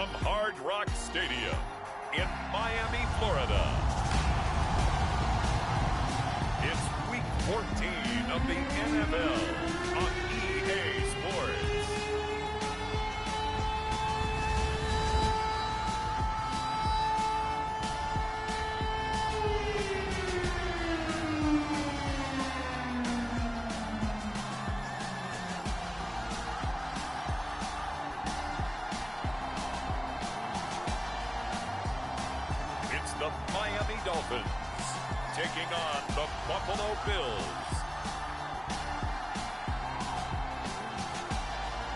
from Hard Rock Stadium in Miami, Florida. It's Week 14 of the NFL on EA Sports. It's the Miami Dolphins taking on the Buffalo Bills.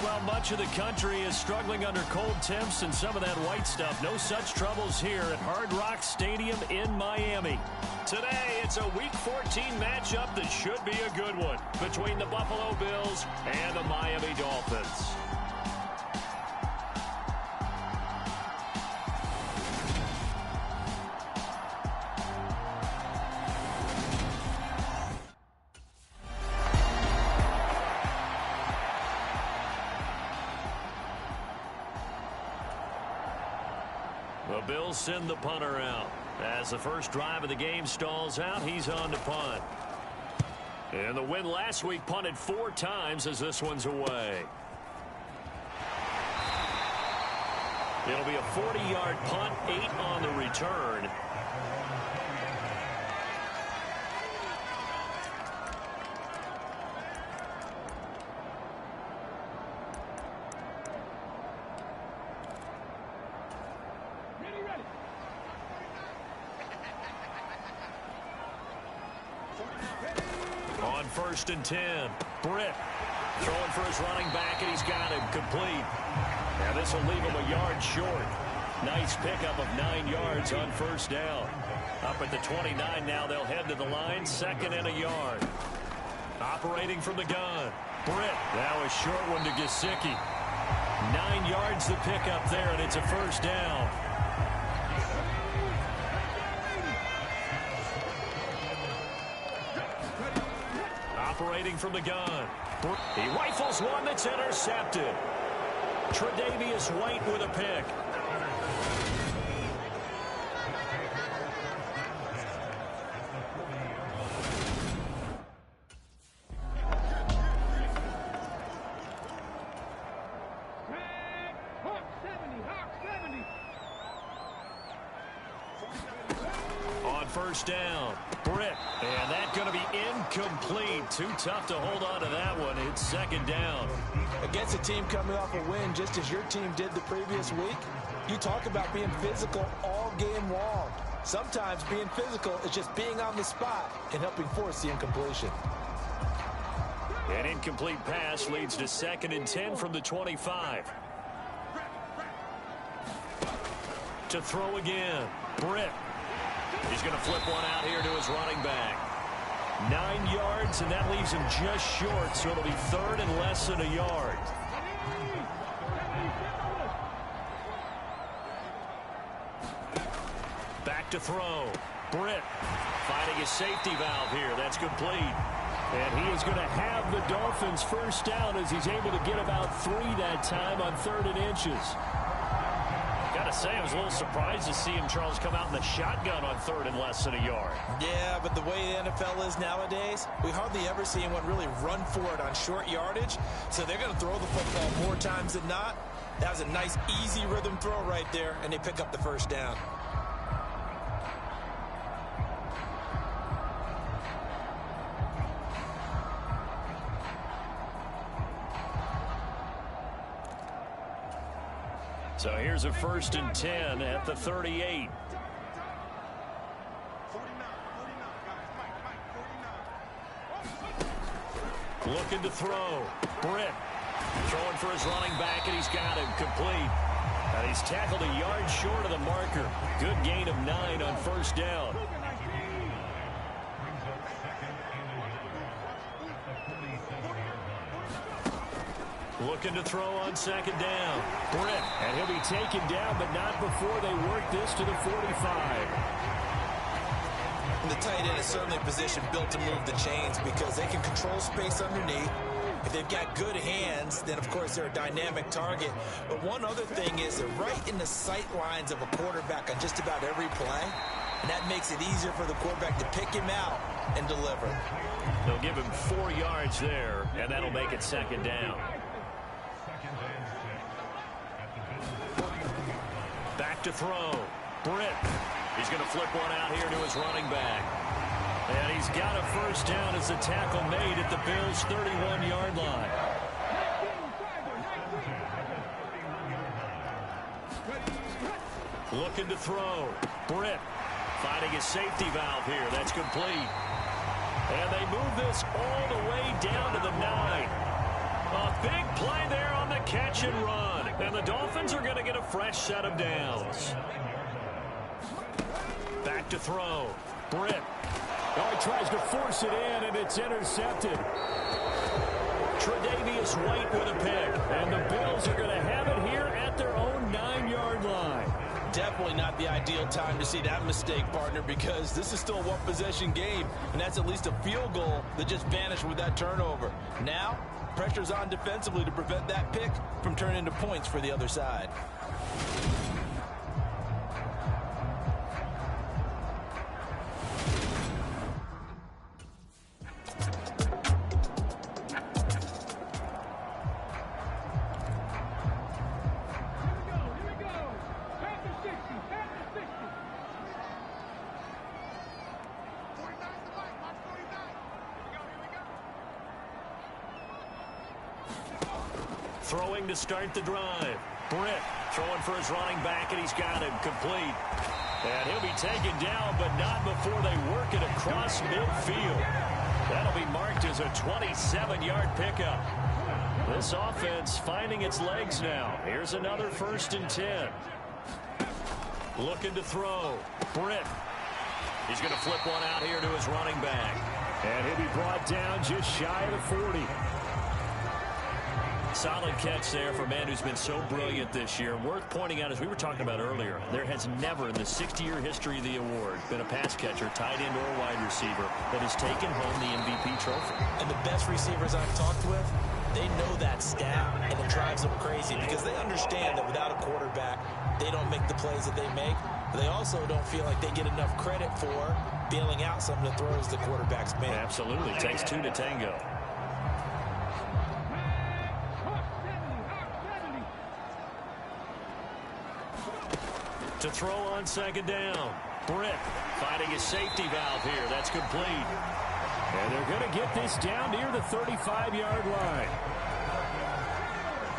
Well, much of the country is struggling under cold temps and some of that white stuff. No such troubles here at Hard Rock Stadium in Miami. Today, it's a Week 14 matchup that should be a good one between the Buffalo Bills and the Miami Dolphins. The Bills send the punter out. As the first drive of the game stalls out, he's on to punt. And the win last week punted 4 times as this one's away. It'll be a 40-yard punt, 8 on the return. On 1st and 10, Britt throwing for his running back, and he's got him complete. Now this will leave him a yard short. Nice pickup of 9 yards on 1st down. Up at the 29 now, they'll head to the line, 2nd and a yard. Operating from the gun, Britt. Now a short one to Gesicki. 9 yards the pickup there, and it's a 1st down. Operating from the gun. He rifles one that's intercepted. Tre'Davious White with a pick. On 1st down, Britt. And that's going to be incomplete. Too tough to hold on to that one. It's 2nd down. Against a team coming off a win just as your team did the previous week, you talk about being physical all game long. Sometimes being physical is just being on the spot and helping force the incompletion. An incomplete pass leads to 2nd and 10 from the 25. To throw again, Britt. He's going to flip one out here to his running back. 9 yards, and that leaves him just short, so it'll be 3rd and less than a yard. Back to throw. Britt finding a safety valve here. That's complete. And he is going to have the Dolphins 1st down as he's able to get about 3 that time on 3rd and inches. Gotta say, I was a little surprised to see him, Charles, come out in the shotgun on 3rd and less than a yard. Yeah, but the way the NFL is nowadays, we hardly ever see anyone really run for it on short yardage. So they're going to throw the football more times than not. That was a nice, easy rhythm throw right there, and they pick up the 1st down. So here's a 1st and 10 at the 38. Looking to throw. Britt throwing for his running back, and he's got him complete. And he's tackled a yard short of the marker. Good gain of 9 on 1st down. Looking to throw on 2nd down. Britt, and he'll be taken down, but not before they work this to the 45. And the tight end is certainly a position built to move the chains because they can control space underneath. If they've got good hands, then, of course, they're a dynamic target. But one other thing is they're right in the sight lines of a quarterback on just about every play, and that makes it easier for the quarterback to pick him out and deliver. They'll give him 4 yards there, and that'll make it second down. Back to throw. Britt. He's going to flip one out here to his running back. And he's got a first down as the tackle made at the Bills' 31-yard line. Looking to throw. Britt finding his safety valve here. That's complete. And they move this all the way down to the 9. A big play there on the catch and run. And the Dolphins are going to get a fresh set of downs. Back to throw. Britt. Oh, he tries to force it in, and it's intercepted. Tre'Davious White with a pick. And the Bills are going to have it here at their own 9-yard line. Definitely not the ideal time to see that mistake, partner, because this is still a one-possession game, and that's at least a field goal that just vanished with that turnover. Now, pressure's on defensively to prevent that pick from turning into points for the other side. Throwing to start the drive. Britt throwing for his running back, and he's got him complete. And he'll be taken down, but not before they work it across midfield. That'll be marked as a 27-yard pickup. This offense finding its legs now. Here's another 1st and 10. Looking to throw. Britt. He's going to flip one out here to his running back. And he'll be brought down just shy of the 40. Solid catch there for a man who's been so brilliant this year. Worth pointing out, as we were talking about earlier, there has never in the 60-year history of the award been a pass catcher, tight end, or wide receiver that has taken home the MVP trophy. And the best receivers I've talked with, they know that stat, and it drives them crazy because they understand that without a quarterback, they don't make the plays that they make. But they also don't feel like they get enough credit for bailing out some of the throws the quarterbacks make. Absolutely. It takes 2 to tango. To throw on second down. Britt finding his safety valve here. That's complete. And they're going to get this down near the 35-yard line.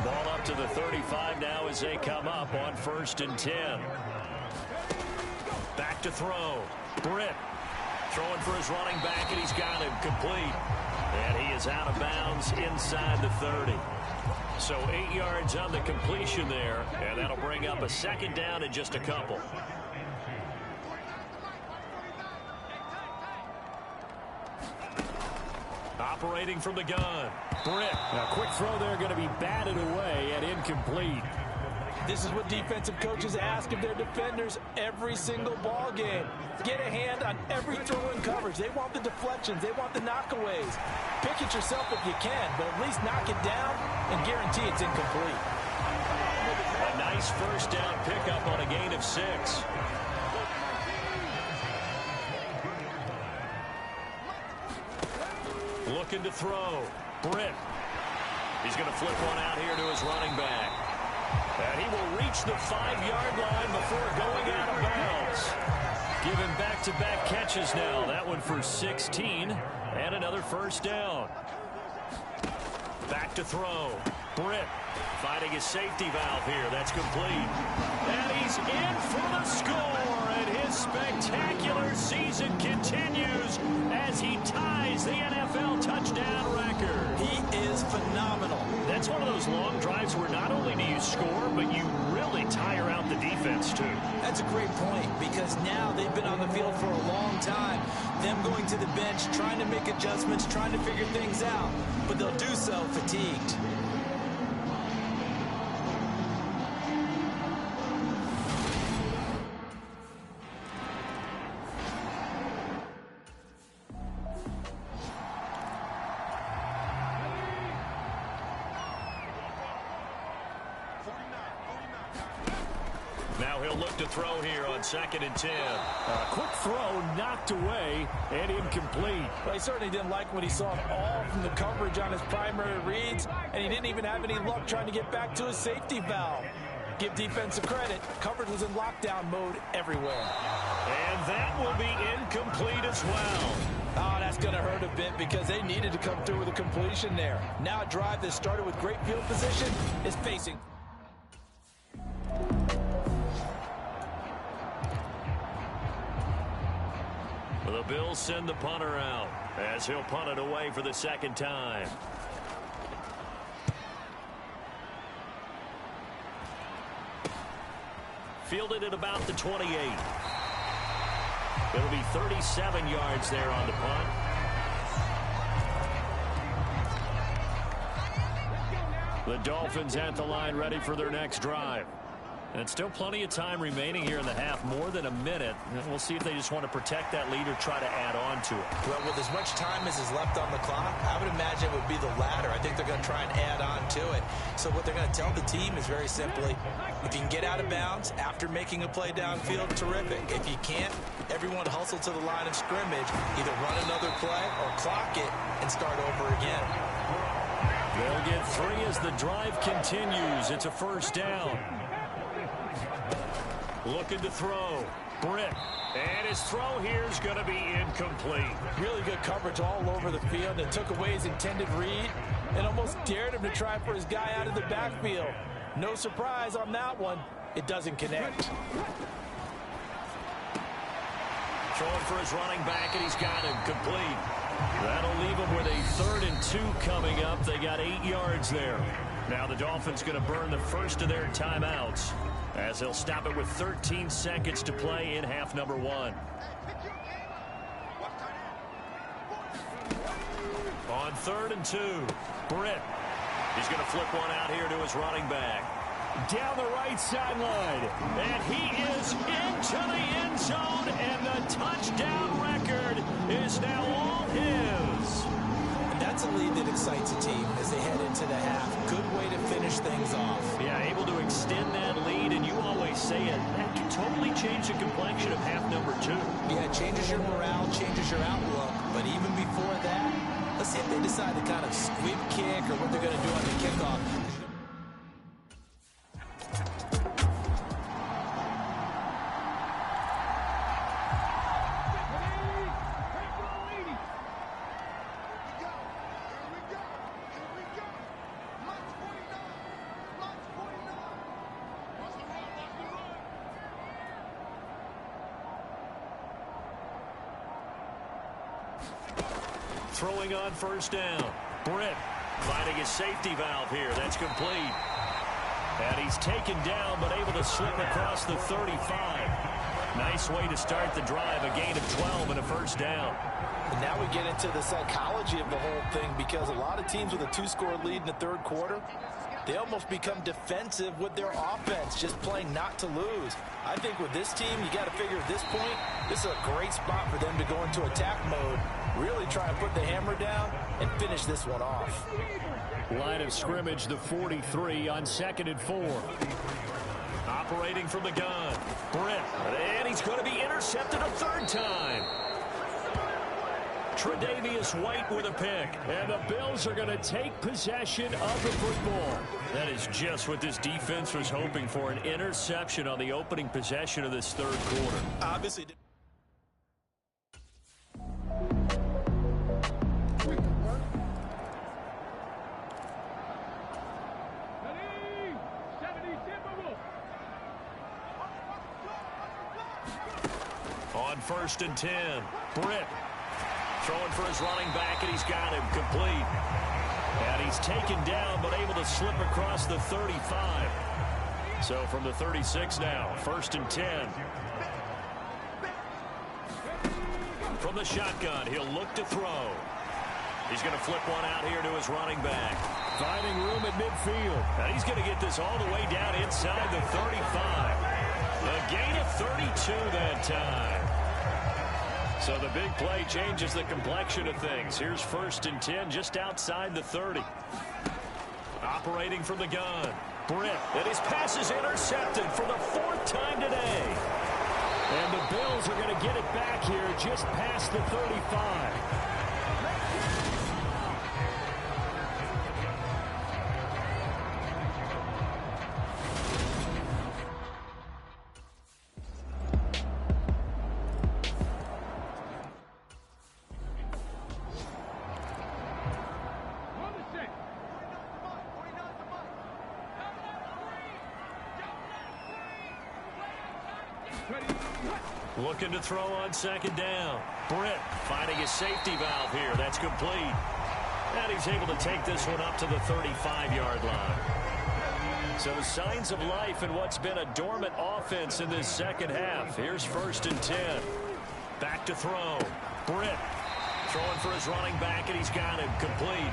Ball up to the 35 now as they come up on 1st and 10. Back to throw. Britt throwing for his running back, and he's got him complete. And he is out of bounds inside the 30. So 8 yards on the completion there, and that'll bring up a second down in just a couple. Operating from the gun. Britt. A quick throw there going to be batted away and incomplete. This is what defensive coaches ask of their defenders every single ball game. Get a hand on every throw in coverage. They want the deflections. They want the knockaways. Pick it yourself if you can, but at least knock it down and guarantee it's incomplete. A nice first down pickup on a gain of 6. Looking to throw. Britt. He's going to flip one out here to his running back. And he will reach the 5-yard line before going out of bounds. Giving back-to-back catches now. That one for 16 and another first down. Back to throw. Britt finding his safety valve here. That's complete. And he's in for the score. And his spectacular season continues as he ties the NFL touchdown record. He is phenomenal. That's one of those long drives where not only do you score, but you really tire out the defense, too. That's a great point because now they've been on the field for a long time. Them going to the bench, trying to make adjustments, trying to figure things out, but they'll do so fatigued. So he'll look to throw here on 2nd and 10. Quick throw knocked away and incomplete. Well, he certainly didn't like what he saw at all from the coverage on his primary reads, and he didn't even have any luck trying to get back to his safety valve. Give defensive credit. Coverage was in lockdown mode everywhere. And that will be incomplete as well. Oh, that's going to hurt a bit because they needed to come through with a completion there. Now a drive that started with great field position is facing. The Bills send the punter out as he'll punt it away for the 2nd time. Fielded at about the 28. It'll be 37 yards there on the punt. The Dolphins at the line ready for their next drive. And still plenty of time remaining here in the half, more than a minute. And we'll see if they just want to protect that lead or try to add on to it. Well, with as much time as is left on the clock, I would imagine it would be the latter. I think they're going to try and add on to it. So what they're going to tell the team is very simply, if you can get out of bounds after making a play downfield, terrific. If you can't, everyone hustle to the line of scrimmage, either run another play or clock it and start over again. They'll get 3 as the drive continues. It's a 1st down. Looking to throw. Britt. And his throw here is going to be incomplete. Really good coverage all over the field. It took away his intended read and almost dared him to try for his guy out of the backfield. No surprise on that one. It doesn't connect. Throwing for his running back, and he's got him complete. That'll leave him with a 3rd and 2 coming up. They got 8 yards there. Now the Dolphins going to burn the first of their timeouts, as they'll stop it with 13 seconds to play in half number 1. On 3rd and 2, Britt. He's going to flip one out here to his running back. Down the right sideline. And he is into the end zone, and the touchdown record is now all his. And that's a lead that excites a team as they head into the half. Good way to finish things off. Yeah, able to extend that lead, and you always say it, that can totally change the complexion of half number 2. Yeah, it changes your morale, changes your outlook. But even before that, let's see if they decide to kind of squib kick or what they're going to do on the kickoff. Throwing on 1st down. Britt finding his safety valve here. That's complete. And he's taken down, but able to slip across the 35. Nice way to start the drive. A gain of 12 and a 1st down. And now we get into the psychology of the whole thing, because a lot of teams with a 2-score lead in the 3rd quarter, they almost become defensive with their offense, just playing not to lose. I think with this team, you got to figure at this point, this is a great spot for them to go into attack mode, really try and put the hammer down and finish this one off. Line of scrimmage, the 43 on 2nd and 4. Operating from the gun. Britt. And he's going to be intercepted a 3rd time. Tre'Davious White with a pick. And the Bills are going to take possession of the football. That is just what this defense was hoping for, an interception on the opening possession of this 3rd quarter. Obviously. On 1st and 10, Britt. Throwing for his running back, and he's got him complete. And he's taken down, but able to slip across the 35. So from the 36 now, 1st and 10. From the shotgun, he'll look to throw. He's going to flip one out here to his running back. Finding room at midfield. And he's going to get this all the way down inside the 35. A gain of 32 that time. So the big play changes the complexion of things. Here's 1st and 10 just outside the 30. Operating from the gun. Britt, and his pass is intercepted for the 4th time today. And the Bills are going to get it back here just past the 35. Looking to throw on 2nd down. Britt finding his safety valve here. That's complete. And he's able to take this one up to the 35-yard line. So signs of life in what's been a dormant offense in this second half. Here's 1st and 10. Back to throw. Britt throwing for his running back, and he's got him complete.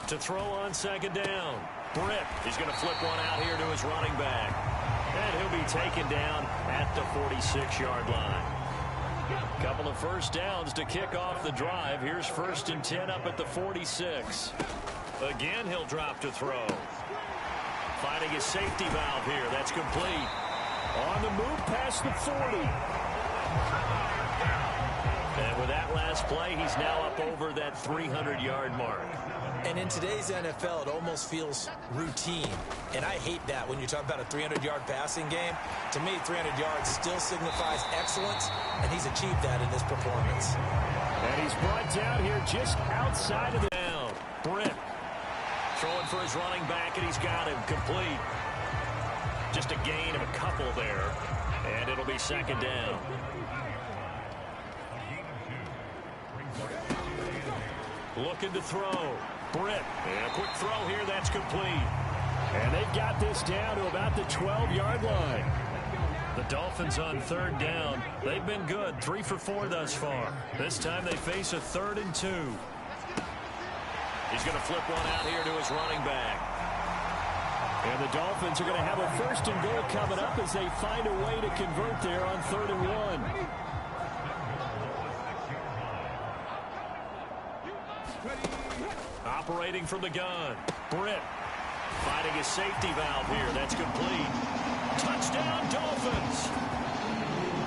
To throw on 2nd down. Britt, he's going to flip one out here to his running back. And he'll be taken down at the 46-yard line. Couple of first downs to kick off the drive. Here's 1st and 10 up at the 46. Again, he'll drop to throw. Finding his safety valve here. That's complete. On the move past the 40. And with that last play, he's now up over that 300-yard mark. And in today's NFL, it almost feels routine. And I hate that when you talk about a 300-yard passing game. To me, 300 yards still signifies excellence, and he's achieved that in this performance. And he's brought down here just outside of the down. Britt throwing for his running back, and he's got him complete. Just a gain of a couple there, and it'll be 2nd down. Looking to throw. Britt, and a quick throw here, that's complete. And they've got this down to about the 12-yard line. The Dolphins on 3rd down. They've been good, 3 for 4 thus far. This time they face a 3rd and 2. He's going to flip one out here to his running back. And the Dolphins are going to have a 1st and goal coming up as they find a way to convert there on 3rd and 1. Operating from the gun. Britt finding his safety valve here. That's complete. Touchdown, Dolphins.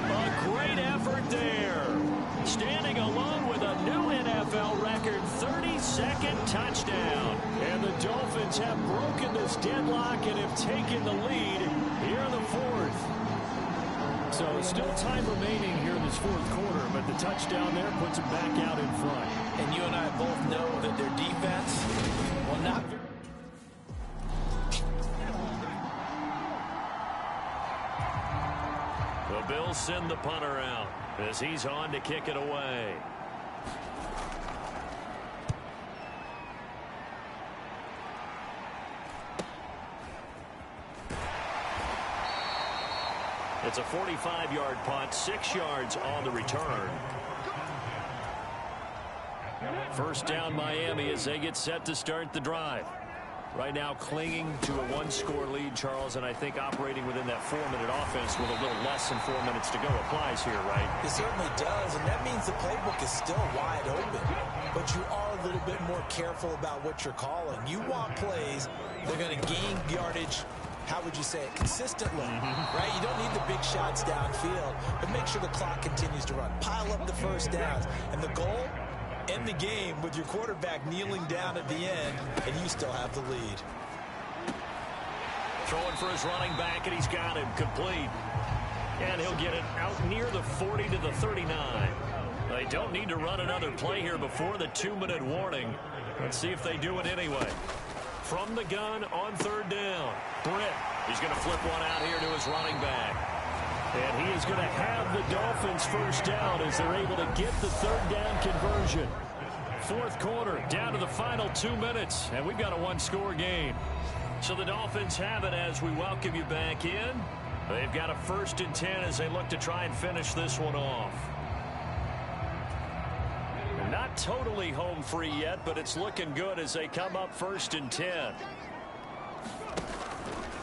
A great effort there. Standing alone with a new NFL record 32nd touchdown. And the Dolphins have broken this deadlock and have taken the lead here in the 4th. So still time remaining here in this 4th quarter, but the touchdown there puts them back out in front. And you and I both know that their defense will not. The Bills send the punter out as he's on to kick it away. It's a 45-yard punt, 6 yards on the return. 1st down Miami as they get set to start the drive. Right now clinging to a 1-score lead, Charles, and I think operating within that 4-minute offense with a little less than 4 minutes to go applies here, right? It certainly does, and that means the playbook is still wide open. But you are a little bit more careful about what you're calling. You want plays, they're going to gain yardage, how would you say it, consistently, right? You don't need the big shots downfield, but make sure the clock continues to run. Pile up the first downs, and the goal, end the game with your quarterback kneeling down at the end, and you still have the lead. Throwing for his running back, and he's got him complete. And he'll get it out near the 40 to the 39. They don't need to run another play here before the 2-minute warning. Let's see if they do it anyway. From the gun on 3rd down. Britt, he's going to flip one out here to his running back. And he is going to have the Dolphins 1st down as they're able to get the 3rd down conversion. 4th quarter, down to the final 2 minutes, and we've got a 1-score game. So the Dolphins have it as we welcome you back in. They've got a 1st and 10 as they look to try and finish this one off. not totally home free yet, but it's looking good as they come up 1st and 10.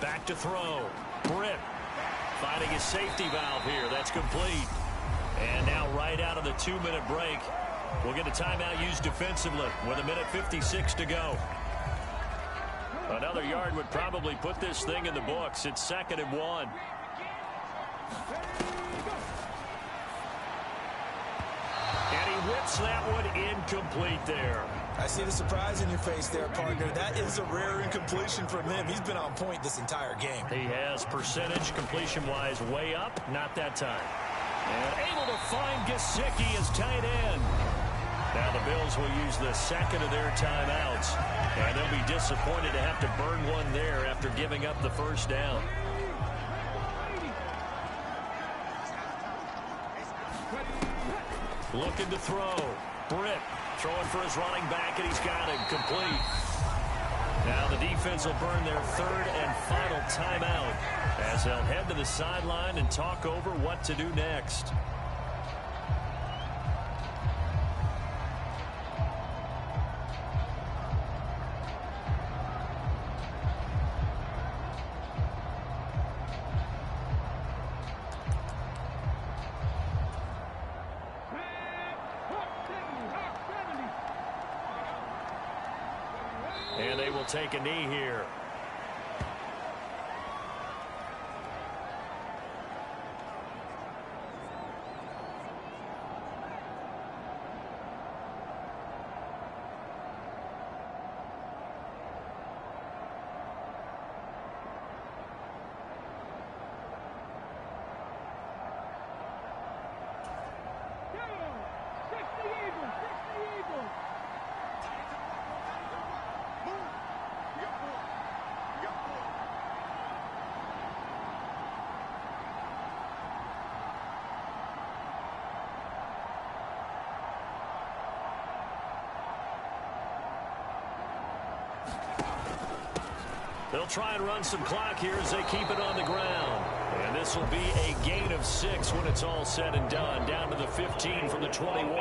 Back to throw. Britt finding his safety valve here. That's complete. And now right out of the 2-minute break, we'll get a timeout used defensively with 1:56 to go. Another yard would probably put this thing in the books. It's 2nd and 1. And he whips that one incomplete there. I see the surprise in your face there, partner. That is a rare incompletion from him. He's been on point this entire game. He has percentage completion-wise way up. Not that time. And able to find Gesicki as tight end. Now the Bills will use the 2nd of their timeouts. And they'll be disappointed to have to burn one there after giving up the 1st down. Looking to throw. Britt throwing for his running back, and he's got it complete. Now the defense will burn their 3rd and final timeout as they'll head to the sideline and talk over what to do next. And they will take a knee here. They'll try and run some clock here as they keep it on the ground. And this will be a gain of 6 when it's all said and done. Down to the 15 from the 21.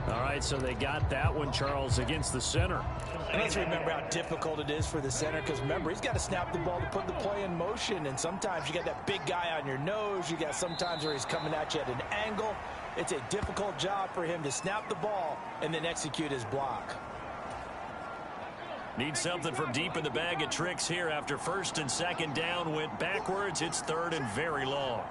All right, so they got that one, Charles, against the center. And let's remember how difficult it is for the center, because remember, he's got to snap the ball to put the play in motion, and sometimes you got that big guy on your nose. You got sometimes where he's coming at you at an angle. It's a difficult job for him to snap the ball and then execute his block. Need something from deep in the bag of tricks here after 1st and 2nd down went backwards. It's 3rd and very long.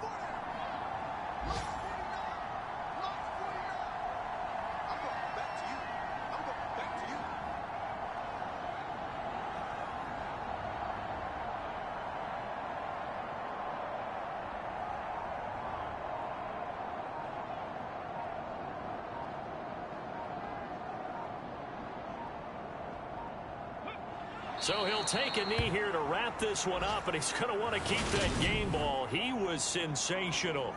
So he'll take a knee here to wrap this one up, and he's going to want to keep that game ball. He was sensational.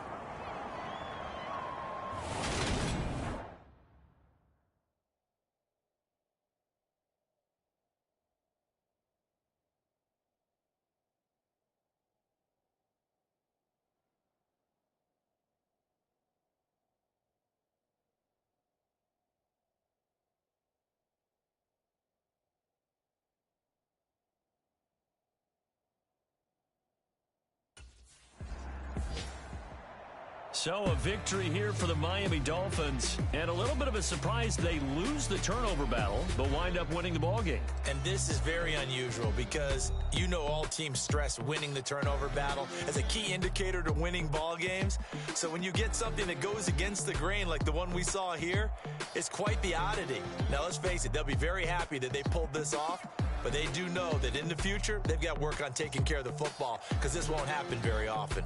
So a victory here for the Miami Dolphins, and a little bit of a surprise. They lose the turnover battle, but wind up winning the ballgame. And this is very unusual because you know all teams stress winning the turnover battle as a key indicator to winning ball games. So when you get something that goes against the grain like the one we saw here, it's quite the oddity. Now let's face it, they'll be very happy that they pulled this off, but they do know that in the future they've got work on taking care of the football because this won't happen very often.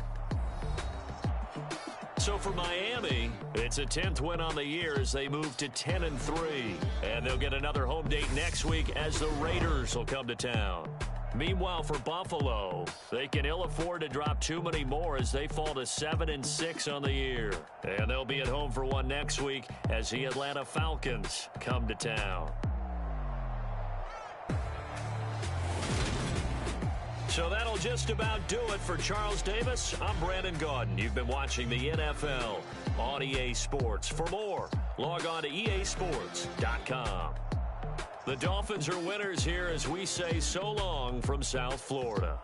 So for Miami, it's a 10th win on the year as they move to 10-3. And they'll get another home date next week as the Raiders will come to town. Meanwhile, for Buffalo, they can ill afford to drop too many more as they fall to 7-6 on the year. And they'll be at home for one next week as the Atlanta Falcons come to town. So that'll just about do it for Charles Davis. I'm Brandon Gaudin. You've been watching the NFL on EA Sports. For more, log on to easports.com. The Dolphins are winners here as we say so long from South Florida.